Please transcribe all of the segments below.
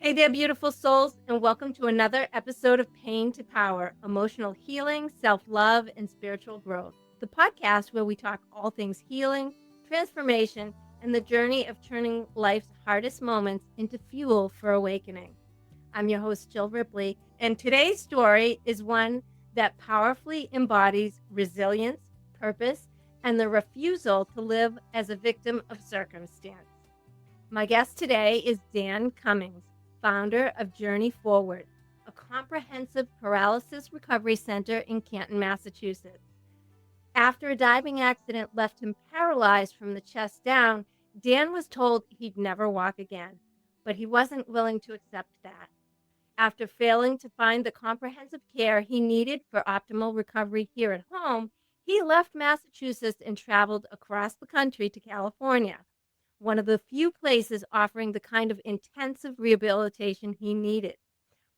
Hey there, beautiful souls, and welcome to another episode of Pain to Power Emotional Healing, Self Love, and Spiritual Growth, the podcast where we talk all things healing, transformation, and the journey of turning life's hardest moments into fuel for awakening. I'm your host, Jill Ripley, and today's story is one that powerfully embodies resilience, purpose, and the refusal to live as a victim of circumstance. My guest today is Dan Cummings, founder of Journey Forward, a comprehensive paralysis recovery center in Canton, Massachusetts. After a diving accident left him paralyzed from the chest down, Dan was told he'd never walk again, but he wasn't willing to accept that. After failing to find the comprehensive care he needed for optimal recovery here at home, he left Massachusetts and traveled across the country to California, one of the few places offering the kind of intensive rehabilitation he needed,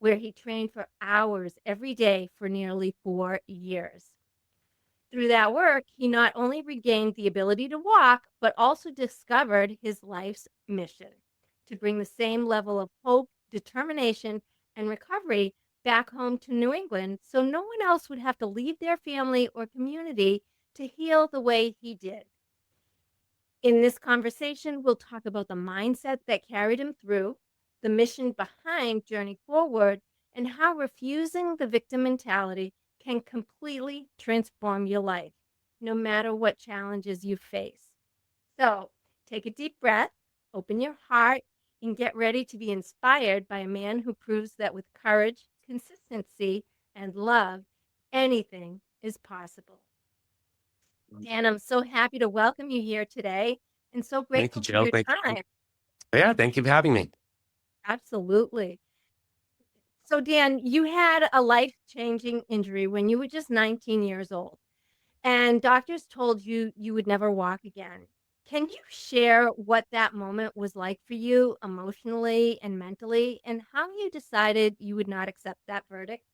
where he trained for hours every day for nearly 4 years. Through that work, he not only regained the ability to walk, but also discovered his life's mission to bring the same level of hope, determination, and recovery back home to New England so no one else would have to leave their family or community to heal the way he did. In this conversation, we'll talk about the mindset that carried him through, the mission behind Journey Forward, and how refusing the victim mentality can completely transform your life, no matter what challenges you face. So take a deep breath, open your heart, and get ready to be inspired by a man who proves that with courage, consistency, and love, anything is possible. Dan, I'm so happy to welcome you here today and so Thank you, grateful for Jill. your Thank you. time. Yeah, thank you for having me. Absolutely. So, Dan, you had a life changing injury when you were just 19 years old, and doctors told you you would never walk again. Can you share what that moment was like for you emotionally and mentally, and how you decided you would not accept that verdict?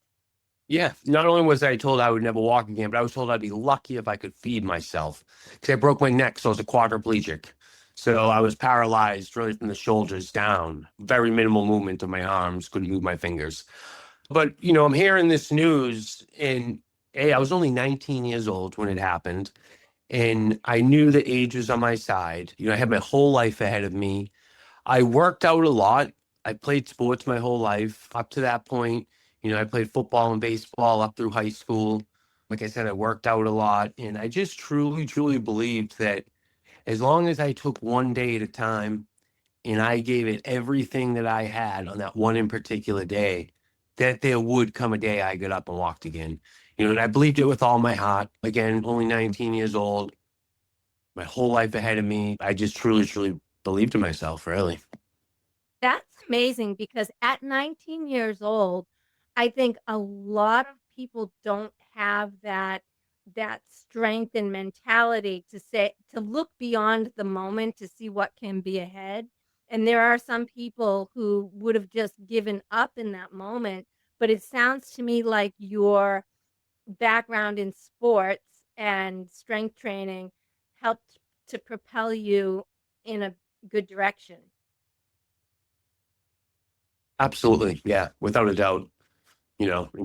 Yeah, not only was I told I would never walk again, but I was told I'd be lucky if I could feed myself. Because I broke my neck, so I was a quadriplegic. So I was paralyzed really from the shoulders down. Very minimal movement of my arms, couldn't move my fingers. But, I'm hearing this news, and hey, I was only 19 years old when it happened. And I knew that age was on my side. I had my whole life ahead of me. I worked out a lot. I played sports my whole life up to that point. I played football and baseball up through high school. Like I said, I worked out a lot. And I just truly, truly believed that as long as I took one day at a time and I gave it everything that I had on that one in particular day, that there would come a day I got up and walked again. And I believed it with all my heart. Again, only 19 years old, my whole life ahead of me. I just truly, truly believed in myself, really. That's amazing because at 19 years old, I think a lot of people don't have that strength and mentality to look beyond the moment to see what can be ahead. And there are some people who would have just given up in that moment, but it sounds to me like your background in sports and strength training helped to propel you in a good direction. Absolutely. Yeah, without a doubt.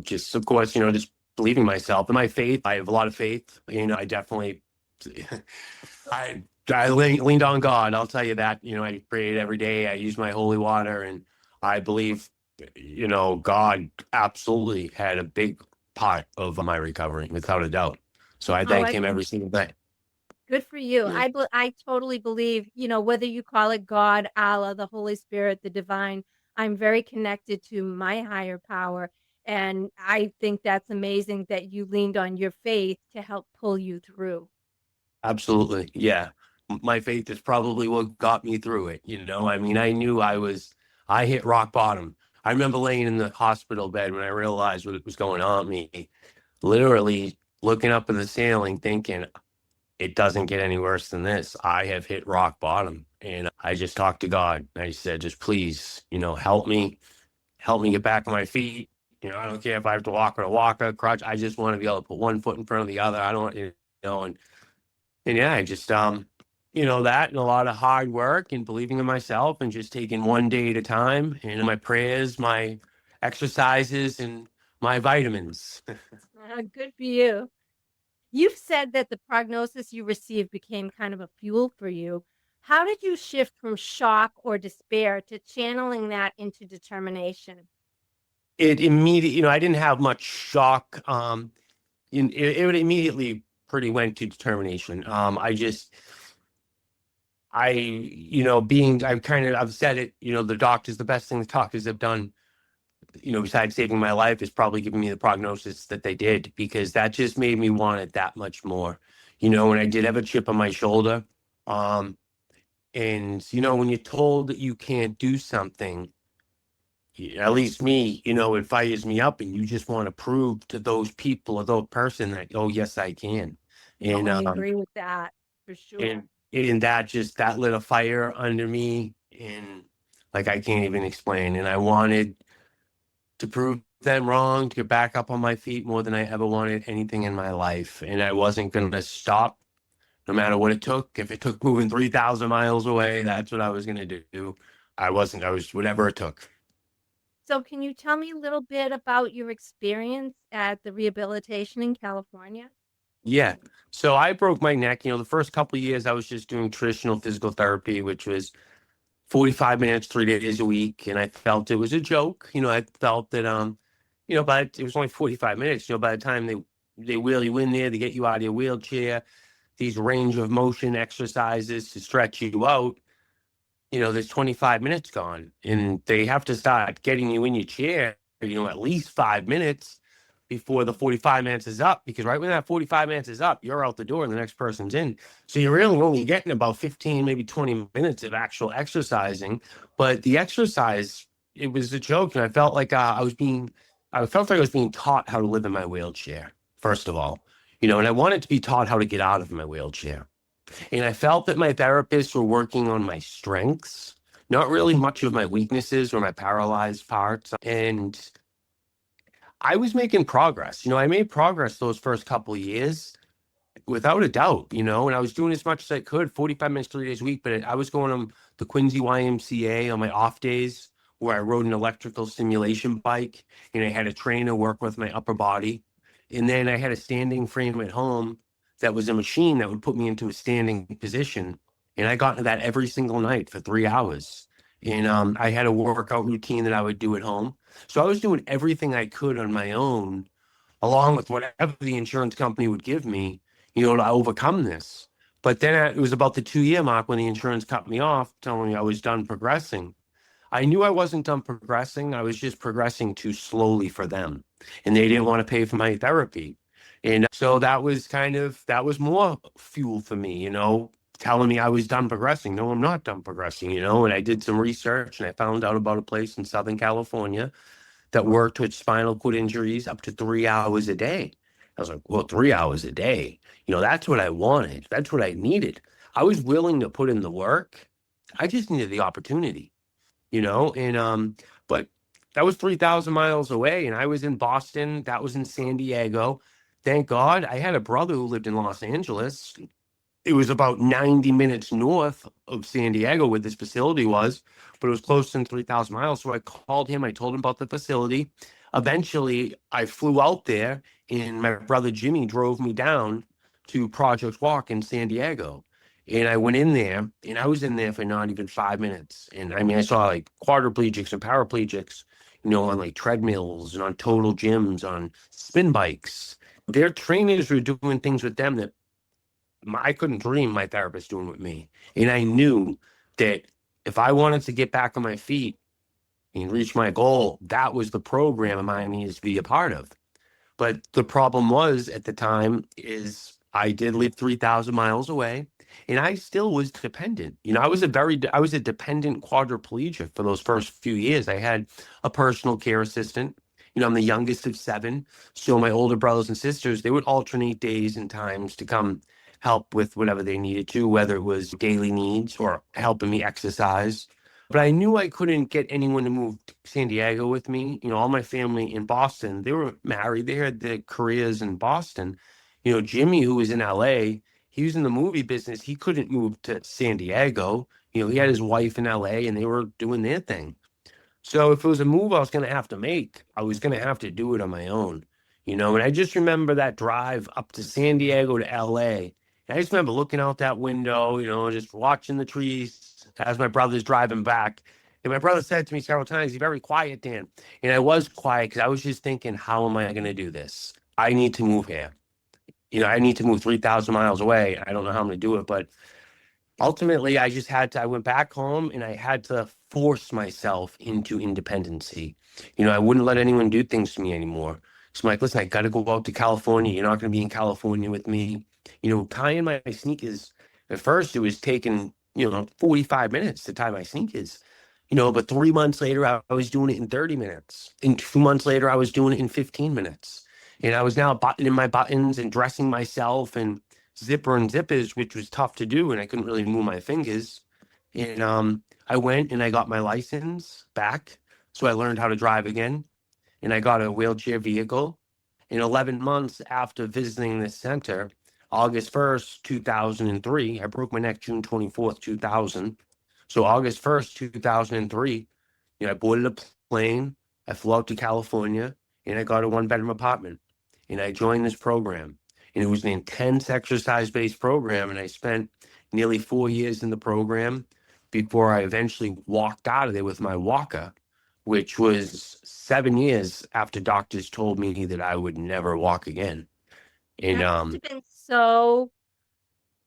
Just of course, just believing myself and my faith. I have a lot of faith. I definitely I leaned on God. I'll tell you that. I prayed every day. I used my holy water and I believe, God absolutely had a big part of my recovery, without a doubt. So I Oh, thank I him every single day. Good for you. Yeah. I totally believe, whether you call it God, Allah, the Holy Spirit, the divine, I'm very connected to my higher power. And I think that's amazing that you leaned on your faith to help pull you through. Absolutely. Yeah. My faith is probably what got me through it. I mean, I hit rock bottom. I remember laying in the hospital bed when I realized what was going on with me, literally looking up at the ceiling, thinking, it doesn't get any worse than this. I have hit rock bottom. And I just talked to God. I said, just please, help me get back on my feet. I don't care if I have to walk on a walker, crutch. I just want to be able to put one foot in front of the other. I don't, and yeah, I just That and a lot of hard work and believing in myself and just taking one day at a time and my prayers, my exercises, and my vitamins. Good for you. You've said that the prognosis you received became kind of a fuel for you. How did you shift from shock or despair to channeling that into determination? It immediately, I didn't have much shock. It would immediately pretty went to determination. I've said it, the best thing the doctors have done, besides saving my life is probably giving me the prognosis that they did, because that just made me want it that much more. When I did have a chip on my shoulder, um, and, when you're told that you can't do something, at least me, it fires me up and you just want to prove to those people or those person that, oh, yes, I can. Oh, And, I um, agree with that for and, sure. and that lit a fire under me, and like, I can't even explain. And I wanted to prove them wrong, to get back up on my feet more than I ever wanted anything in my life. And I wasn't going to stop no matter what it took. If it took moving 3,000 miles away, that's what I was going to do. I was whatever it took. So, can you tell me a little bit about your experience at the rehabilitation in California? Yeah. So I broke my neck. The first couple of years I was just doing traditional physical therapy, which was 45 minutes, 3 days a week. And I felt it was a joke. I felt that, but it was only 45 minutes. By the time they wheel you in there, they get you out of your wheelchair, these range of motion exercises to stretch you out, there's 25 minutes gone, and they have to start getting you in your chair, at least 5 minutes before the 45 minutes is up, because right when that 45 minutes is up, you're out the door and the next person's in. So you're really only getting about 15, maybe 20 minutes of actual exercising. But the exercise, it was a joke. And I felt like I felt like I was being taught how to live in my wheelchair, first of all, and I wanted to be taught how to get out of my wheelchair. And I felt that my therapists were working on my strengths, not really much of my weaknesses or my paralyzed parts. And I was making progress. I made progress those first couple of years without a doubt, and I was doing as much as I could, 45 minutes, 3 days a week. But I was going to the Quincy YMCA on my off days where I rode an electrical stimulation bike, and I had a trainer work with my upper body. And then I had a standing frame at home that was a machine that would put me into a standing position. And I got into that every single night for 3 hours. And I had a workout routine that I would do at home. So I was doing everything I could on my own, along with whatever the insurance company would give me, to overcome this. But then it was about the 2 year mark when the insurance cut me off, telling me I was done progressing. I knew I wasn't done progressing. I was just progressing too slowly for them. And they didn't want to pay for my therapy. And so that was more fuel for me, telling me I was done progressing. No, I'm not done progressing. And I did some research and I found out about a place in Southern California that worked with spinal cord injuries up to 3 hours a day. I was like, well, 3 hours a day, that's what I wanted. That's what I needed. I was willing to put in the work. I just needed the opportunity, but that was 3,000 miles away, and I was in Boston. That was in San Diego. Thank God I had a brother who lived in Los Angeles. It was about 90 minutes north of San Diego where this facility was, but it was close to 3,000 miles. So I called him. I told him about the facility. Eventually, I flew out there, and my brother Jimmy drove me down to Project Walk in San Diego. And I went in there, and I was in there for not even 5 minutes. And I mean, I saw like quadriplegics and paraplegics, on like treadmills and on total gyms, on spin bikes. Their trainers were doing things with them that I couldn't dream my therapist doing with me. And I knew that if I wanted to get back on my feet and reach my goal, that was the program I needed to be a part of. But the problem was at the time is I did live 3,000 miles away, and I still was dependent. I was a dependent quadriplegic for those first few years. I had a personal care assistant. I'm the youngest of seven. So my older brothers and sisters, they would alternate days and times to come help with whatever they needed to, whether it was daily needs or helping me exercise. But I knew I couldn't get anyone to move to San Diego with me. All my family in Boston, they were married. They had their careers in Boston. Jimmy, who was in LA, he was in the movie business. He couldn't move to San Diego. He had his wife in LA and they were doing their thing. So if it was a move I was going to have to make, I was going to have to do it on my own. And I just remember that drive up to San Diego to LA. And I just remember looking out that window, just watching the trees as my brother's driving back. And my brother said to me several times, "You're very quiet, Dan." And I was quiet because I was just thinking, how am I going to do this? I need to move here. I need to move 3,000 miles away. I don't know how I'm going to do it, but ultimately, I went back home and I had to force myself into independency. I wouldn't let anyone do things to me anymore. So I'm like, listen, I got to go out to California. You're not going to be in California with me. Tying my sneakers, at first it was taking, 45 minutes to tie my sneakers. But 3 months later, I was doing it in 30 minutes. And 2 months later, I was doing it in 15 minutes. And I was now buttoning my buttons and dressing myself and zipper and zippers, which was tough to do, and I couldn't really move my fingers. And I went and I got my license back, so I learned how to drive again, and I got a wheelchair vehicle. In 11 months after visiting this center, August 1st, 2003, I broke my neck June 24th, 2000. So August 1st, 2003, I boarded a plane, I flew out to California, and I got a one-bedroom apartment. And I joined this program. And it was an intense exercise-based program. And I spent nearly 4 years in the program before I eventually walked out of there with my walker, which was 7 years after doctors told me that I would never walk again. And That must have been so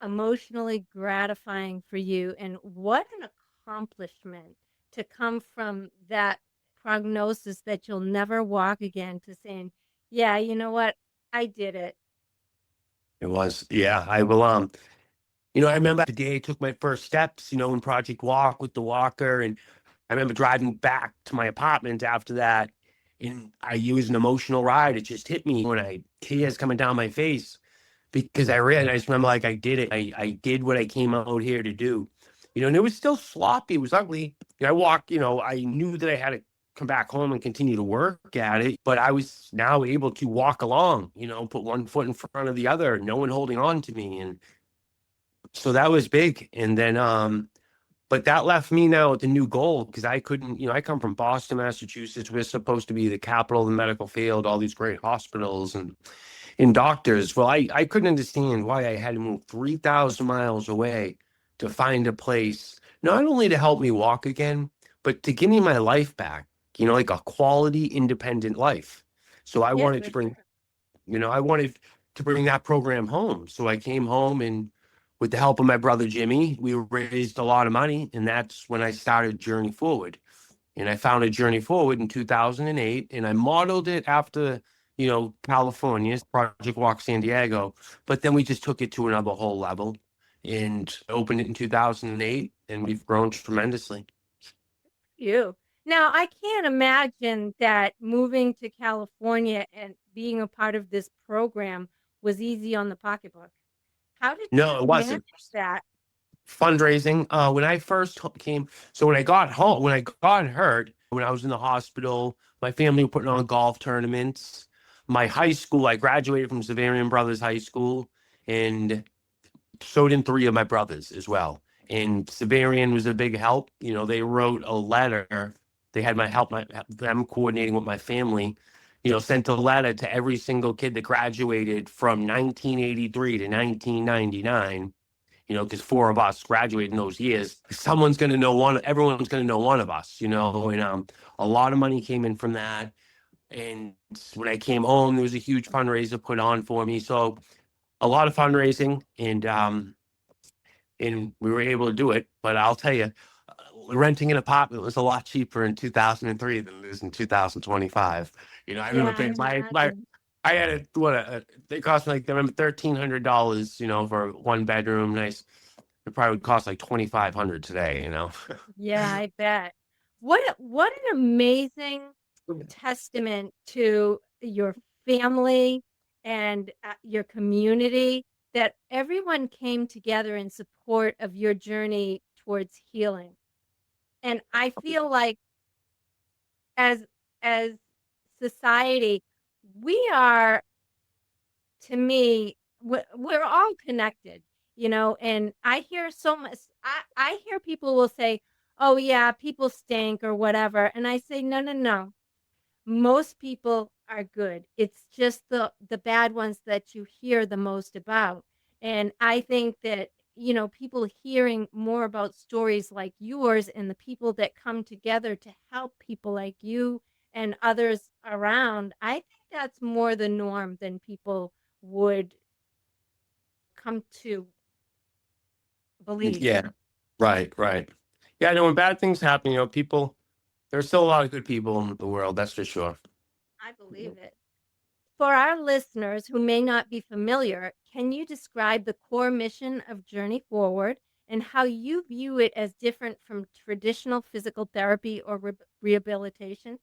emotionally gratifying for you. And what an accomplishment to come from that prognosis that you'll never walk again to saying, yeah, you know what? I did it. it was, yeah, I will, I remember the day I took my first steps, in Project Walk with the walker. And I remember driving back to my apartment after that. And I used an emotional ride. It just hit me when tears coming down my face because I just remember like I did it. I did what I came out here to do. And it was still sloppy. It was ugly. I walked, I knew that I had to come back home and continue to work at it, but I was now able to walk along, put one foot in front of the other, no one holding on to me. And so that was big. And then, but that left me now with a new goal because I couldn't, I come from Boston, Massachusetts. We're supposed to be the capital of the medical field, all these great hospitals and doctors. Well, I couldn't understand why I had to move 3,000 miles away to find a place, not only to help me walk again, but to give me my life back, like a quality, independent life. So I Yeah, wanted for to bring sure. I wanted to bring that program home. So I came home and with the help of my brother Jimmy, we raised a lot of money. And that's when I started Journey Forward. And I founded Journey Forward in 2008. And I modeled it after, California's Project Walk San Diego. But then we just took it to another whole level and opened it in 2008. And we've grown tremendously. You. Now, I can't imagine that moving to California and being a part of this program was easy on the pocketbook. How did No, you it manage wasn't. that? Fundraising. When I first came, so when I got home, when I got hurt, when I was in the hospital, my family were putting on golf tournaments. My high school, I graduated from Xaverian Brothers High School, and so did three of my brothers as well. And Xaverian was a big help. They wrote a letter. They had them coordinating with my family. Sent a letter to every single kid that graduated from 1983 to 1999, because four of us graduated in those years. Everyone's going to know one of us, and a lot of money came in from that. And when I came home, there was a huge fundraiser put on for me. So a lot of fundraising, and we were able to do it. But I'll tell you, renting an apartment was a lot cheaper in 2003 than it is in 2025. I Yeah, remember I paying my imagine. I had they cost me like, I remember $1,300, for one bedroom. Nice. It probably would cost like 2,500 today. Yeah, I bet. What an amazing testament to your family and your community that everyone came together in support of your journey towards healing. And I feel like as as society, we are, to me, we're all connected. And I hear so much, I hear people will say, oh yeah, people stink or whatever. And I say, no, no, no. Most people are good. It's just the bad ones that you hear the most about. And I think that, people hearing more about stories like yours and the people that come together to help people like you and others around, I think that's more the norm than people would come to believe. Yeah. Right, right. Yeah, I know when bad things happen, people, there's still a lot of good people in the world, that's for sure. I believe it. For our listeners who may not be familiar, can you describe the core mission of Journey Forward and how you view it as different from traditional physical therapy or rehabilitation?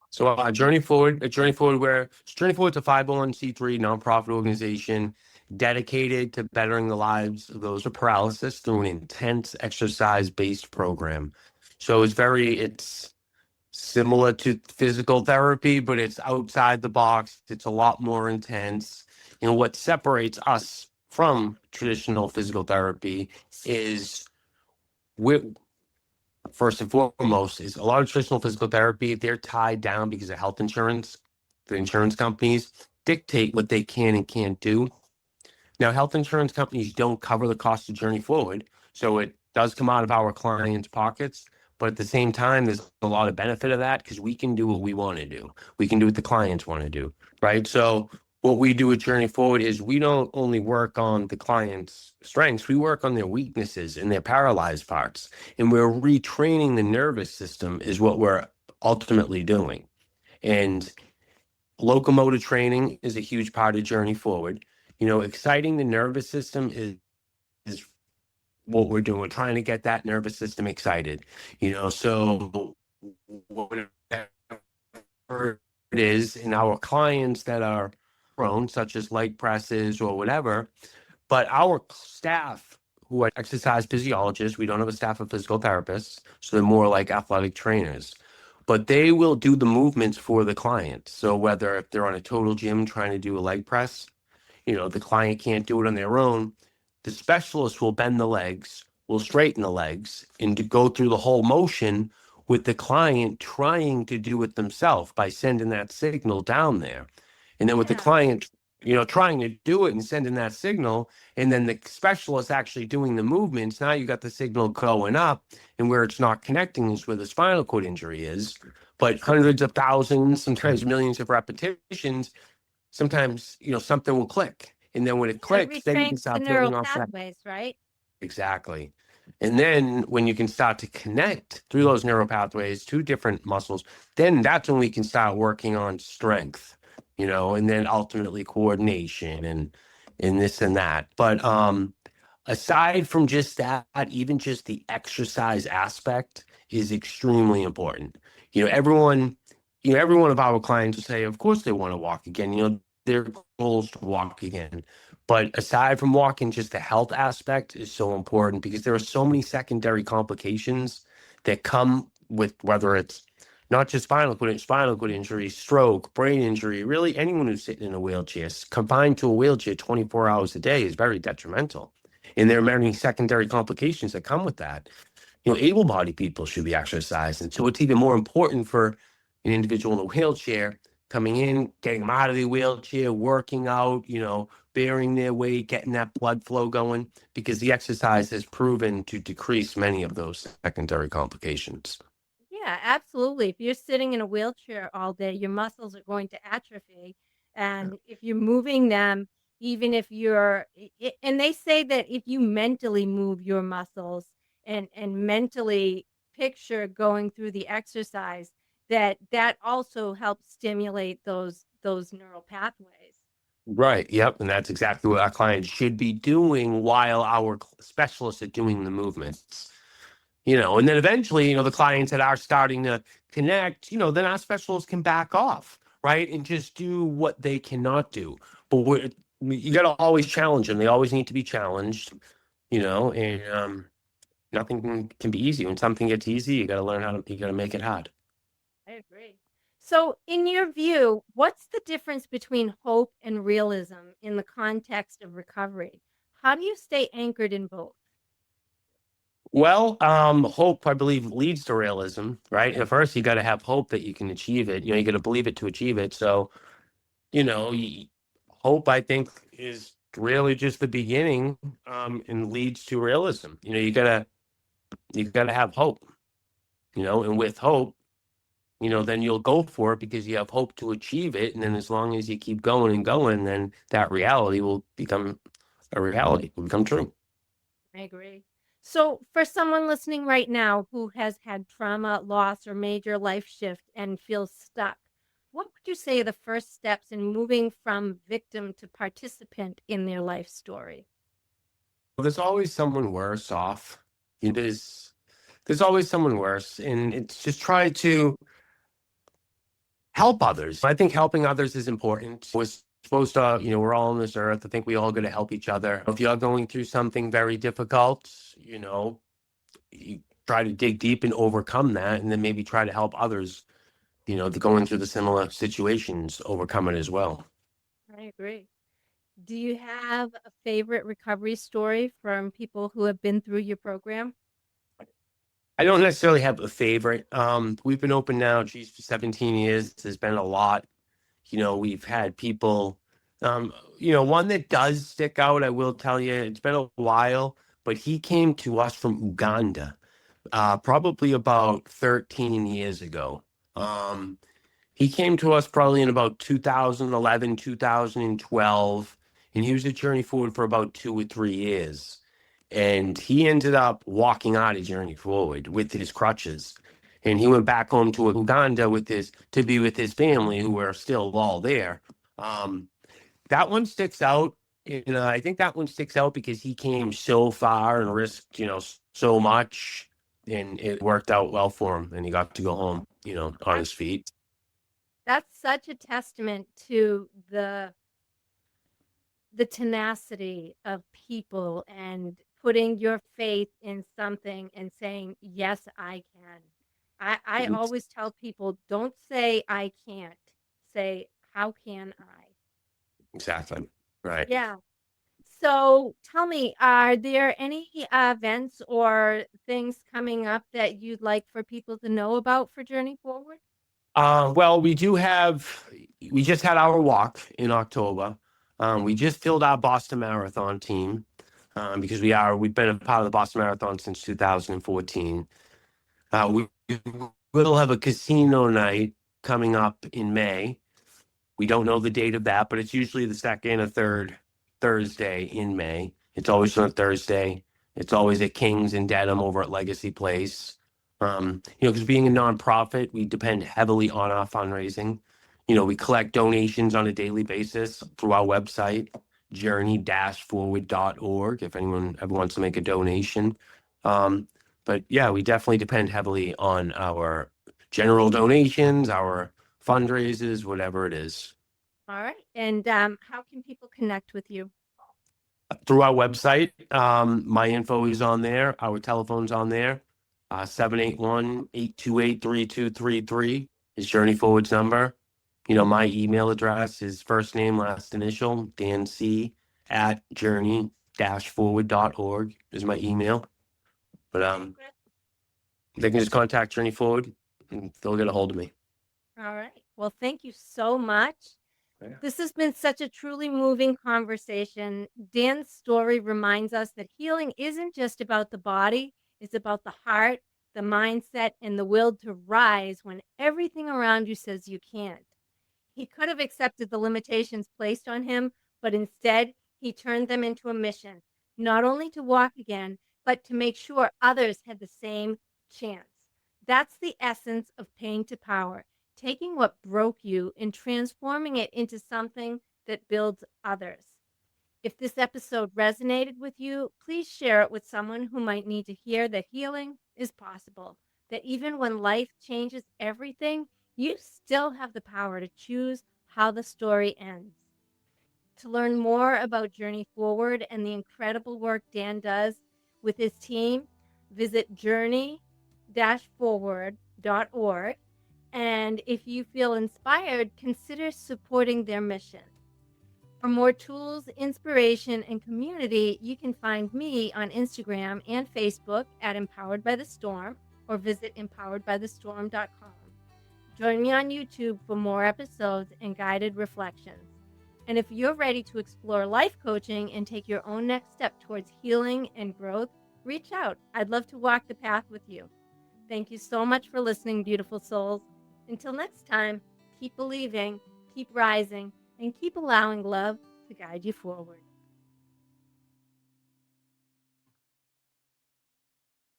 So Journey Forward's a 501c3 nonprofit organization dedicated to bettering the lives of those with paralysis through an intense exercise-based program. So it's similar to physical therapy, but it's outside the box. It's a lot more intense. What separates us from traditional physical therapy is we first and foremost is a lot of traditional physical therapy, they're tied down because of health insurance. The insurance companies dictate what they can and can't do. Now, health insurance companies don't cover the cost of Journey Forward, so it does come out of our clients' pockets. But at the same time, there's a lot of benefit of that because we can do what we want to do. We can do what the clients want to do, right? So what we do with Journey Forward is we don't only work on the client's strengths, we work on their weaknesses and their paralyzed parts. And we're retraining the nervous system is what we're ultimately doing. And locomotor training is a huge part of Journey Forward. Exciting the nervous system is what we're doing. We're trying to get that nervous system excited. So whatever it is in our clients that are prone, such as leg presses or whatever, but our staff who are exercise physiologists, we don't have a staff of physical therapists, so they're more like athletic trainers. But they will do the movements for the client. So whether if they're on a total gym trying to do a leg press, the client can't do it on their own, the specialist will bend the legs, will straighten the legs, and to go through the whole motion with the client trying to do it themselves by sending that signal down there. And then with the Yeah. client, trying to do it and sending that signal, and then the specialist actually doing the movements, now you got the signal going up, and where it's not connecting is where the spinal cord injury is. But hundreds of thousands, sometimes millions of repetitions, sometimes something will click, and then when it Yeah, it clicks, then you retrains can the start neural building off that. pathways, right? Exactly. And then when you can start to connect through those neural pathways to different muscles, then that's when we can start working on strength, and then ultimately coordination and this and that. But aside from just that, even just the exercise aspect is extremely important. Everyone, every one of our clients will say, of course they want to walk again. Their goal is to walk again. But aside from walking, just the health aspect is so important because there are so many secondary complications that come with whether it's not just spinal cord injury, stroke, brain injury, really anyone who's sitting in a wheelchair, confined to a wheelchair 24 hours a day is very detrimental. And there are many secondary complications that come with that. Able-bodied people should be exercising. So it's even more important for an individual in a wheelchair coming in, getting them out of the wheelchair, working out, bearing their weight, getting that blood flow going, because the exercise has proven to decrease many of those secondary complications. Yeah, absolutely. If you're sitting in a wheelchair all day, your muscles are going to atrophy. And if you're moving them, even if and they say that if you mentally move your muscles and mentally picture going through the exercise, that also helps stimulate those neural pathways. Right. Yep. And that's exactly what our clients should be doing while our specialists are doing the movements. And then eventually, the clients that are starting to connect, then our specialists can back off, right? And just do what they cannot do. But you got to always challenge them. They always need to be challenged, and nothing can be easy. When something gets easy, you got to learn you got to make it hard. I agree. So, in your view, what's the difference between hope and realism in the context of recovery? How do you stay anchored in both? Well, hope, I believe, leads to realism, right? At first, you got to have hope that you can achieve it. You got to believe it to achieve it. So, you know, y- hope, I think, is really just the beginning, and leads to realism. You gotta have hope, and with hope, then you'll go for it because you have hope to achieve it. And then as long as you keep going and going, then that reality will become a reality, will become true. I agree. So, for someone listening right now who has had trauma, loss, or major life shift and feels stuck, what would you say are the first steps in moving from victim to participant in their life story? Well, there's always someone worse off. There's always someone worse, and it's just try to help others. I think helping others is important. We're supposed to, we're all on this earth. I think we all got to help each other. If you're going through something very difficult, you try to dig deep and overcome that, and then maybe try to help others, going through the similar situations, overcome it as well. I agree. Do you have a favorite recovery story from people who have been through your program? I don't necessarily have a favorite. We've been open now, geez, for 17 years. There's been a lot. We've had people, one that does stick out, I will tell you, it's been a while, but he came to us from Uganda, probably about 13 years ago. He came to us probably in about 2011, 2012, and he was at Journey Forward for about 2 or 3 years. And he ended up walking out of Journey Forward with his crutches. And he went back home to Uganda to be with his family, who were still all there. Um, that one sticks out. I think that one sticks out because he came so far and risked, so much, and it worked out well for him, and he got to go home, on That's his feet. that's such a testament to the tenacity of people and putting your faith in something and saying, yes, I can. I always tell people, don't say I can't. Say, how can I? Exactly. Right. Yeah. So tell me, are there any events or things coming up that you'd like for people to know about for Journey Forward? Well, we just had our walk in October. We just filled our Boston Marathon team, because we've been a part of the Boston Marathon since 2014. We will have a casino night coming up in May. We don't know the date of that, but it's usually the second or third Thursday in May. It's always on a Thursday. It's always at King's in Dedham over at Legacy Place. Because being a nonprofit, we depend heavily on our fundraising. We collect donations on a daily basis through our website, journey-forward.org, if anyone ever wants to make a donation. But yeah, we definitely depend heavily on our general donations, our fundraisers, whatever it is. All right. And how can people connect with you? Through our website, my info is on there. Our telephone's on there. 781-828-3233 is Journey Forward's number. My email address is first name, last initial, Dan C at journey-forward.org is my email. But they can just contact Journey Forward and they'll get a hold of me. All right. Well, thank you so much. Yeah. This has been such a truly moving conversation. Dan's story reminds us that healing isn't just about the body, it's about the heart, the mindset, and the will to rise when everything around you says you can't. He could have accepted the limitations placed on him, but instead, he turned them into a mission, not only to walk again, but to make sure others had the same chance. That's the essence of pain to power, taking what broke you and transforming it into something that builds others. If this episode resonated with you, please share it with someone who might need to hear that healing is possible, that even when life changes everything, you still have the power to choose how the story ends. To learn more about Journey Forward and the incredible work Dan does with his team, visit journey-forward.org. And if you feel inspired, consider supporting their mission. For more tools, inspiration, and community, you can find me on Instagram and Facebook at Empowered by the Storm, or visit empoweredbythestorm.com. Join me on YouTube for more episodes and guided reflections. And if you're ready to explore life coaching and take your own next step towards healing and growth, reach out. I'd love to walk the path with you. Thank you so much for listening, beautiful souls. Until next time, keep believing, keep rising, and keep allowing love to guide you forward.